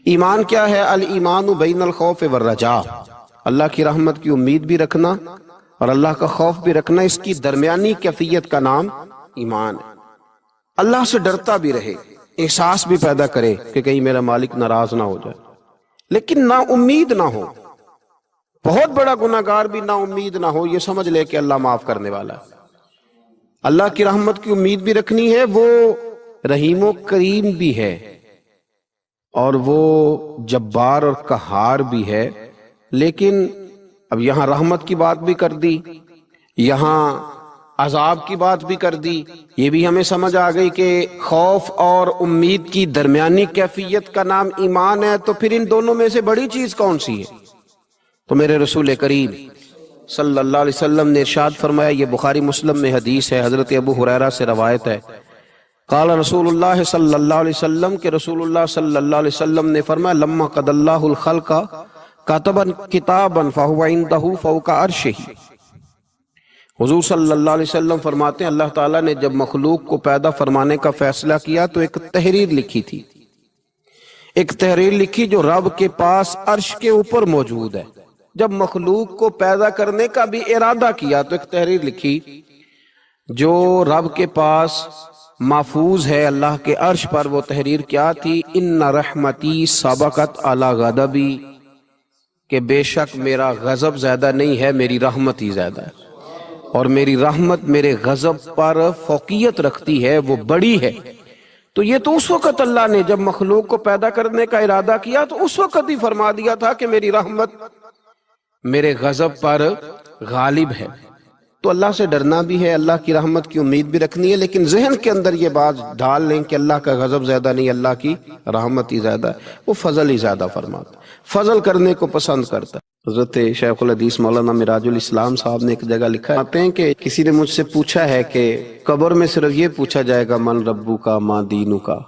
ایمان کیا ہے؟ الایمان بین الخوف والرجاء، اللہ کی رحمت کی امید بھی رکھنا اور اللہ کا خوف بھی رکھنا، اس کی درمیانی کیفیت کا نام ایمان ہے۔ اللہ سے ڈرتا بھی رہے، احساس بھی پیدا کرے کہ کہیں میرا مالک ناراض نہ ہو جائے، لیکن نا امید نہ ہو۔ بہت بڑا گناہگار بھی نا امید نہ ہو، یہ سمجھ لے کہ اللہ معاف کرنے والا ہے۔ اللہ کی رحمت کی امید بھی رکھنی ہے، وہ رحیم و کریم بھی ہے اور وہ جبار اور قہار بھی ہے۔ لیکن اب یہاں رحمت کی بات بھی کر دی، یہاں عذاب کی بات بھی کر دی، یہ بھی ہمیں سمجھ آ گئی کہ خوف اور امید کی درمیانی کیفیت کا نام ایمان ہے۔ تو پھر ان دونوں میں سے بڑی چیز کون سی ہے؟ تو میرے رسول کریم صلی اللہ علیہ وسلم نے ارشاد فرمایا، یہ بخاری مسلم میں حدیث ہے، حضرت ابو ہریرہ سے روایت ہے، قال رسول اللہ صلی اللہ علیہ وسلم، کہ رسول اللہ صلی اللہ علیہ وسلم نے فرمایا، لما قضى اللہ الخلق کاتبا کتابا فہو عندہ فوق عرشہ۔ حضور صلی اللہ علیہ وسلم فرماتے ہیں اللہ تعالیٰ نے جب مخلوق کو پیدا فرمانے کا فیصلہ کیا تو ایک تحریر لکھی تھی، ایک تحریر لکھی جو رب کے پاس عرش کے اوپر موجود ہے۔ جب مخلوق کو پیدا کرنے کا بھی ارادہ کیا تو ایک تحریر لکھی جو رب کے پاس محفوظ ہے اللہ کے عرش پر۔ وہ تحریر کیا تھی؟ ان رحمتی سبقت علی غضبی، کہ بے شک میرا غضب زیادہ نہیں ہے، میری رحمت ہی زیادہ ہے، اور میری رحمت میرے غضب پر فوقیت رکھتی ہے، وہ بڑی ہے۔ تو یہ تو اس وقت اللہ نے جب مخلوق کو پیدا کرنے کا ارادہ کیا تو اس وقت ہی فرما دیا تھا کہ میری رحمت میرے غضب پر غالب ہے۔ تو اللہ سے ڈرنا بھی ہے، اللہ کی رحمت کی امید بھی رکھنی ہے، لیکن ذہن کے اندر یہ بات ڈال لیں کہ اللہ کا غضب زیادہ نہیں، اللہ کی رحمت ہی زیادہ ہے، وہ فضل ہی زیادہ فرماتا، فضل کرنے کو پسند کرتا ہے۔ حضرت شیخ الحدیث مولانا معراج الاسلام صاحب نے ایک جگہ لکھا ہے کہ کسی نے مجھ سے پوچھا ہے کہ قبر میں صرف یہ پوچھا جائے گا من ربو کا ما دینو کا،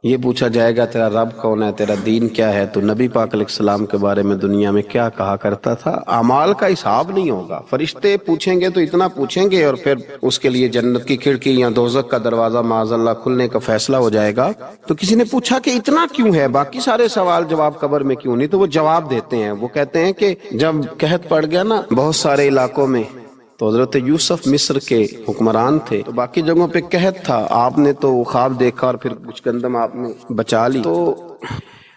یہ پوچھا جائے گا تیرا رب کون ہے، تیرا دین کیا ہے، تو نبی پاک علیہ السلام کے بارے میں دنیا میں کیا کہا کرتا تھا؟ اعمال کا حساب نہیں ہوگا، فرشتے پوچھیں گے تو اتنا پوچھیں گے اور پھر اس کے لیے جنت کی کھڑکی یا دوزخ کا دروازہ معاذ اللہ کھلنے کا فیصلہ ہو جائے گا۔ تو کسی نے پوچھا کہ اتنا کیوں ہے، باقی سارے سوال جواب قبر میں کیوں نہیں؟ تو وہ جواب دیتے ہیں، وہ کہتے ہیں کہ جب قحط پڑ گیا نا بہت سارے علاقوں میں، تو حضرت یوسف مصر کے حکمران تھے، تو باقی جگہوں پہ قحط تھا، آپ نے تو خواب دیکھا اور پھر کچھ گندم آپ نے بچا لی۔ تو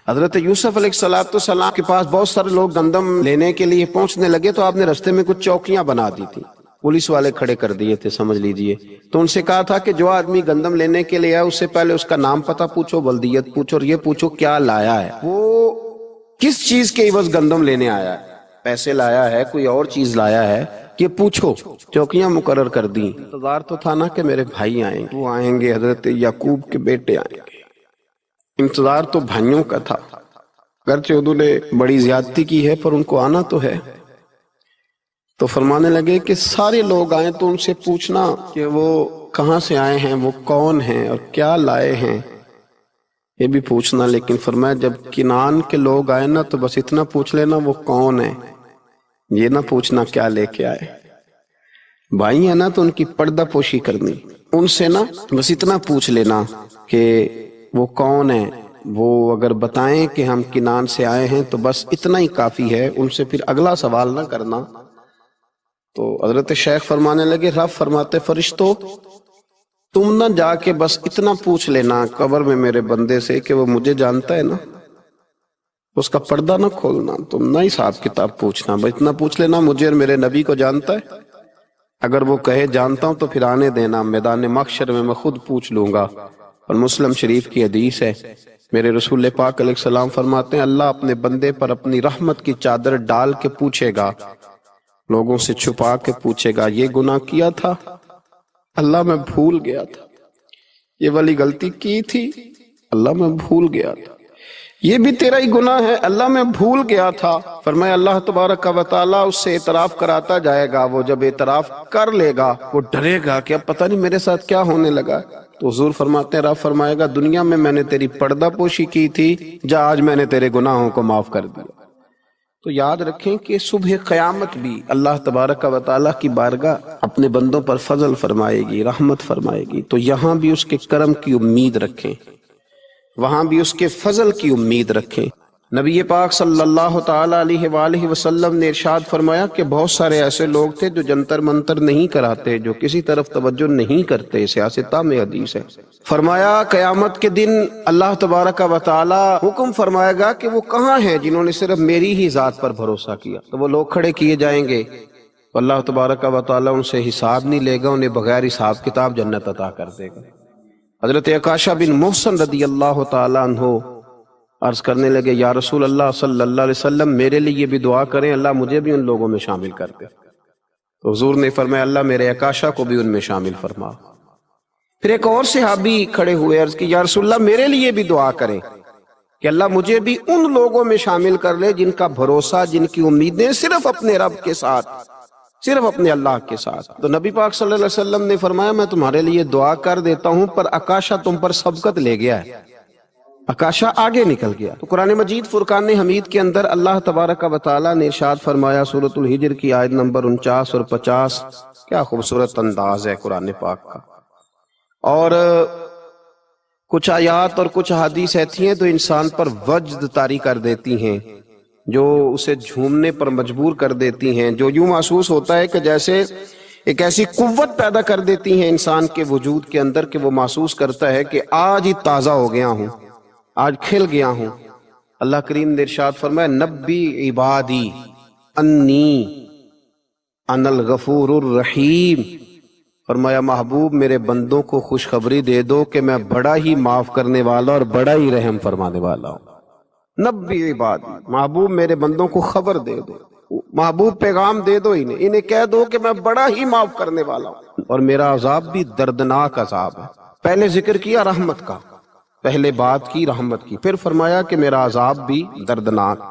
حضرت یوسف علیہ السلام کے پاس بہت سارے لوگ گندم لینے کے لیے پہنچنے لگے، تو آپ نے رستے میں کچھ چوکیاں بنا دی تھی، پولیس والے کھڑے کر دیے تھے سمجھ لیجئے۔ تو ان سے کہا تھا کہ جو آدمی گندم لینے کے لیے آیا اس سے پہلے اس کا نام پتہ پوچھو، بلدیت پوچھو، اور یہ پوچھو کیا لایا ہے، وہ کس چیز کے عوض گندم لینے آیا ہے، پیسے لایا ہے، کوئی اور چیز لایا ہے، یہ پوچھو۔ چوکیاں مقرر کر دیں۔ انتظار تو تھا نا کہ میرے بھائی آئیں گے، وہ آئیں گے، حضرت یعقوب کے بیٹے آئیں گے، انتظار تو بھائیوں کا تھا، اگرچہ انہوں نے بڑی زیادتی کی ہے پر ان کو آنا تو ہے۔ تو فرمانے لگے کہ سارے لوگ آئیں تو ان سے پوچھنا کہ وہ کہاں سے آئے ہیں، وہ کون ہیں اور کیا لائے ہیں، یہ بھی پوچھنا۔ لیکن فرمایا جب کنعان کے لوگ آئے نا تو بس اتنا پوچھ لینا وہ کون ہے، یہ نہ پوچھنا کیا لے کے آئے۔ بھائی ہیں نا تو ان کی پردہ پوشی کرنی، ان سے نا بس اتنا پوچھ لینا کہ وہ کون ہے، وہ اگر بتائیں کہ ہم کنعان سے آئے ہیں تو بس اتنا ہی کافی ہے، ان سے پھر اگلا سوال نہ کرنا۔ تو حضرت شیخ فرمانے لگے رب فرماتے فرشتو تم نہ جا کے بس اتنا پوچھ لینا قبر میں میرے بندے سے کہ وہ مجھے جانتا ہے نا، اس کا پردہ نہ کھولنا، تم نہ حساب کتاب پوچھنا، بس اتنا پوچھ لینا مجھے اور میرے نبی کو جانتا ہے؟ اگر وہ کہے جانتا ہوں تو پھر آنے دینا، میدان محشر میں خود پوچھ لوں گا۔ اور مسلم شریف کی حدیث ہے، میرے رسول پاک علیہ السلام فرماتے ہیں اللہ اپنے بندے پر اپنی رحمت کی چادر ڈال کے پوچھے گا، لوگوں سے چھپا کے پوچھے گا یہ گناہ کیا تھا اللہ میں بھول گیا تھا، یہ والی غلطی کی تھی اللہ میں بھول گیا تھا، یہ بھی تیرا ہی گناہ ہے اللہ میں بھول گیا تھا۔ فرمایا اللہ تبارک و تعالیٰ اس سے اعتراف کراتا جائے گا، وہ جب اعتراف کر لے گا وہ ڈرے گا کہ اب پتہ نہیں میرے ساتھ کیا ہونے لگا۔ تو حضور فرماتے ہیں رب فرمائے گا دنیا میں نے تیری پردہ پوشی کی تھی، جا آج میں نے تیرے گناہوں کو معاف کر دیا۔ تو یاد رکھیں کہ صبح قیامت بھی اللہ تبارک و تعالیٰ کی بارگاہ اپنے بندوں پر فضل فرمائے گی، رحمت فرمائے گی، تو یہاں بھی اس کے کرم کی امید رکھیں۔ وہاں بھی اس کے فضل کی امید رکھیں۔ نبی پاک صلی اللہ تعالی علیہ وآلہ وسلم نے ارشاد فرمایا کہ بہت سارے ایسے لوگ تھے جو جنتر منتر نہیں کراتے، جو کسی طرف توجہ نہیں کرتے، سیاستہ میں حدیث ہے۔ فرمایا قیامت کے دن اللہ تبارک و تعالی حکم فرمائے گا کہ وہ کہاں ہیں جنہوں نے صرف میری ہی ذات پر بھروسہ کیا، تو وہ لوگ کھڑے کیے جائیں گے، اللہ تبارک و تعالی ان سے حساب نہیں لے گا، انہیں بغیر حساب کتاب جنت عطا کر دے گا۔ حضرت عکاشہ بن محصن رضی اللہ تعالی عنہ عرض کرنے لگے، یا رسول اللہ صلی اللہ علیہ وسلم میرے لیے بھی دعا کریں، اللہ مجھے بھی ان لوگوں میں شامل کر دے۔ تو حضور نے فرمایا اللہ میرے عکاشہ کو بھی ان میں شامل فرما۔ پھر ایک اور صحابی کھڑے ہوئے، عرض کی یا رسول اللہ میرے لیے بھی دعا کریں کہ اللہ مجھے بھی ان لوگوں میں شامل کر لے جن کا بھروسہ، جن کی امیدیں صرف اپنے رب کے ساتھ، صرف اپنے اللہ کے ساتھ۔ تو نبی پاک صلی اللہ علیہ وسلم نے فرمایا میں تمہارے لیے دعا کر دیتا ہوں، پر عکاشہ تم پر سبقت لے گیا ہے، عکاشہ آگے نکل گیا۔ تو قرآن مجید فرقان حمید کے اندر اللہ تبارک و تعالیٰ نے ارشاد فرمایا، سورۃ الحجر کی آیت نمبر 49 اور 50، کیا خوبصورت انداز ہے قرآن پاک کا۔ اور کچھ آیات اور کچھ حدیث ایسی ہیں تو انسان پر وجد طاری کر دیتی ہیں، جو اسے جھومنے پر مجبور کر دیتی ہیں، جو یوں محسوس ہوتا ہے کہ جیسے ایک ایسی قوت پیدا کر دیتی ہیں انسان کے وجود کے اندر کہ وہ محسوس کرتا ہے کہ آج ہی تازہ ہو گیا ہوں، آج کھل گیا ہوں۔ اللہ کریم نے ارشاد فرمایا نبی عبادی انی انا الغفور الرحیم، فرمایا محبوب میرے بندوں کو خوشخبری دے دو کہ میں بڑا ہی معاف کرنے والا اور بڑا ہی رحم فرمانے والا ہوں۔ نبی عبادی، محبوب میرے بندوں کو خبر دے دو، محبوب پیغام دے دو، انہیں کہہ دو کہ میں بڑا ہی معاف کرنے والا ہوں اور میرا عذاب بھی دردناک عذاب ہے۔ پہلے ذکر کیا رحمت کا، پہلے بات کی رحمت کی، پھر فرمایا کہ میرا عذاب بھی دردناک۔